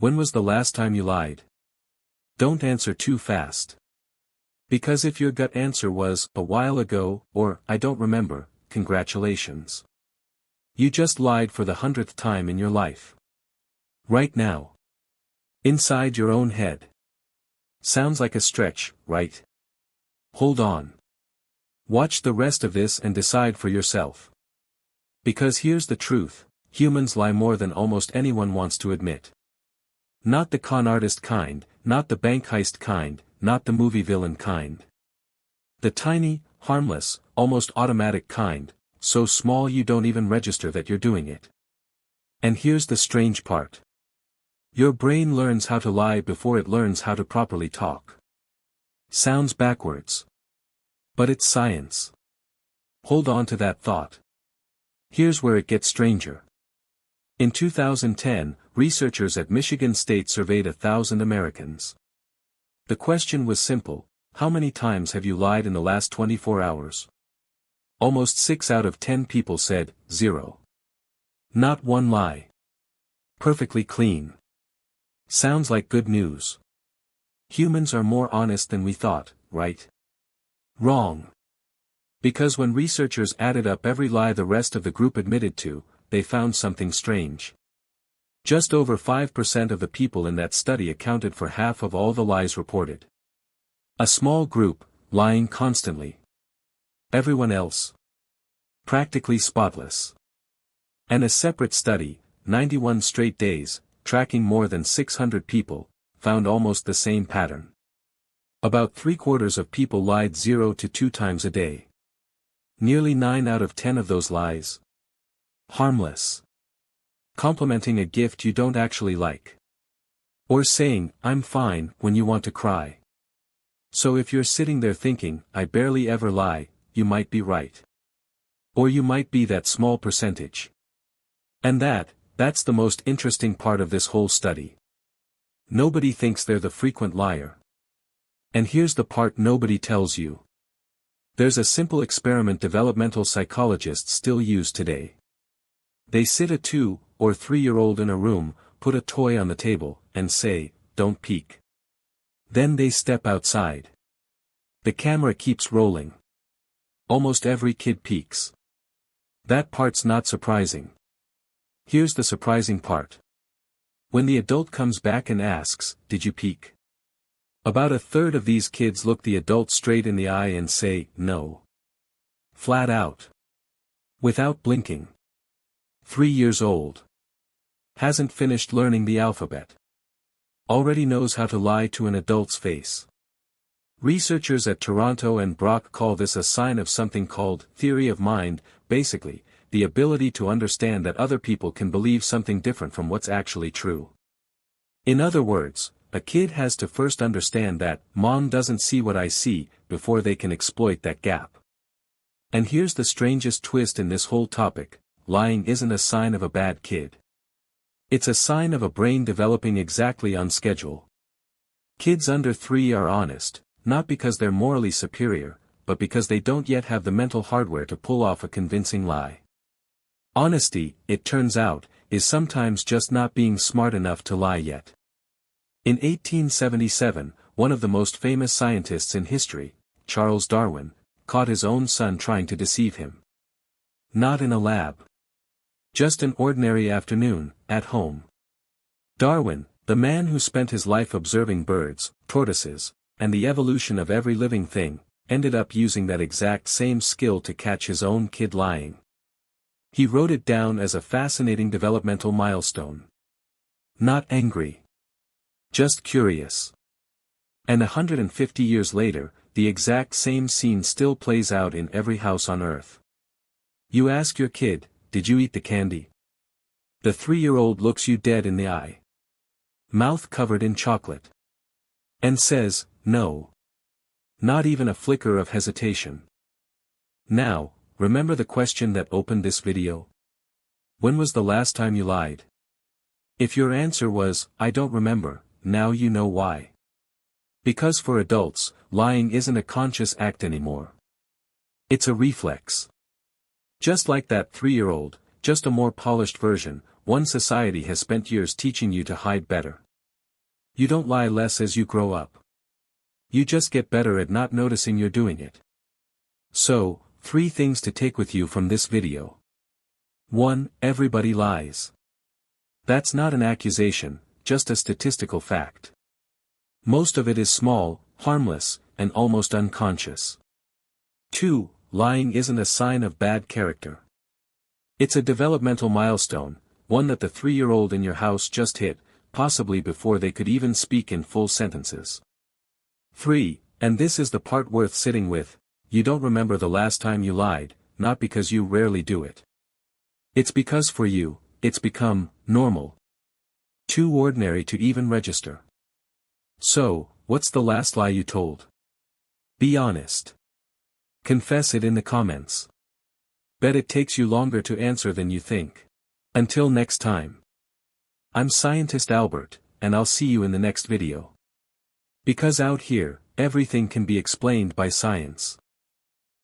When was the last time you lied? Don't answer too fast. Because if your gut answer was, a while ago, or, I don't remember, congratulations. You just lied for the 100th time in your life. Right now. Inside your own head. Sounds like a stretch, right? Hold on. Watch the rest of this and decide for yourself. Because here's the truth, humans lie more than almost anyone wants to admit. Not the con artist kind, not the bank heist kind, not the movie villain kind. The tiny, harmless, almost automatic kind, so small you don't even register that you're doing it. And here's the strange part. Your brain learns how to lie before it learns how to properly talk. Sounds backwards. But it's science. Hold on to that thought. Here's where it gets stranger. In 2010, researchers at Michigan State surveyed 1,000 Americans. The question was simple: how many times have you lied in the last 24 hours? Almost 6 out of 10 people said, 0. Not one lie. Perfectly clean. Sounds like good news. Humans are more honest than we thought, right? Wrong. Because when researchers added up every lie the rest of the group admitted to, they found something strange. Just over 5% of the people in that study accounted for half of all the lies reported. A small group, lying constantly. Everyone else, practically spotless. And a separate study, 91 straight days, tracking more than 600 people, found almost the same pattern. About 3/4 of people lied 0 to 2 times a day. Nearly 9 out of 10 of those lies. Harmless. Complimenting a gift you don't actually like. Or saying, I'm fine, when you want to cry. So if you're sitting there thinking, I barely ever lie, you might be right. Or you might be that small percentage. And that's the most interesting part of this whole study. Nobody thinks they're the frequent liar. And here's the part nobody tells you. There's a simple experiment developmental psychologists still use today. They sit a 2- or 3-year-old in a room, put a toy on the table, and say, don't peek. Then they step outside. The camera keeps rolling. Almost every kid peeks. That part's not surprising. Here's the surprising part. When the adult comes back and asks, did you peek? About 1/3 of these kids look the adult straight in the eye and say, no. Flat out. Without blinking. 3 years old. Hasn't finished learning the alphabet. Already knows how to lie to an adult's face. Researchers at Toronto and Brock call this a sign of something called theory of mind, basically, the ability to understand that other people can believe something different from what's actually true. In other words, a kid has to first understand that, Mom doesn't see what I see, before they can exploit that gap. And here's the strangest twist in this whole topic: lying isn't a sign of a bad kid. It's a sign of a brain developing exactly on schedule. Kids under 3 are honest, not because they're morally superior, but because they don't yet have the mental hardware to pull off a convincing lie. Honesty, it turns out, is sometimes just not being smart enough to lie yet. In 1877, one of the most famous scientists in history, Charles Darwin, caught his own son trying to deceive him. Not in a lab. Just an ordinary afternoon, at home. Darwin, the man who spent his life observing birds, tortoises, and the evolution of every living thing, ended up using that exact same skill to catch his own kid lying. He wrote it down as a fascinating developmental milestone. Not angry. Just curious. And 150 years later, the exact same scene still plays out in every house on Earth. You ask your kid, did you eat the candy? The 3-year-old looks you dead in the eye. Mouth covered in chocolate. And says, no. Not even a flicker of hesitation. Now, remember the question that opened this video? When was the last time you lied? If your answer was, I don't remember, now you know why. Because for adults, lying isn't a conscious act anymore. It's a reflex. Just like that 3-year-old, just a more polished version, one society has spent years teaching you to hide better. You don't lie less as you grow up. You just get better at not noticing you're doing it. So, 3 things to take with you from this video. 1. Everybody lies. That's not an accusation, just a statistical fact. Most of it is small, harmless, and almost unconscious. 2. Lying isn't a sign of bad character. It's a developmental milestone, one that the 3-year-old in your house just hit, possibly before they could even speak in full sentences. 3. And this is the part worth sitting with, you don't remember the last time you lied, not because you rarely do it. It's because for you, it's become normal. Too ordinary to even register. So, what's the last lie you told? Be honest. Confess it in the comments. Bet it takes you longer to answer than you think. Until next time. I'm Scientist Albert, and I'll see you in the next video. Because out here, everything can be explained by science.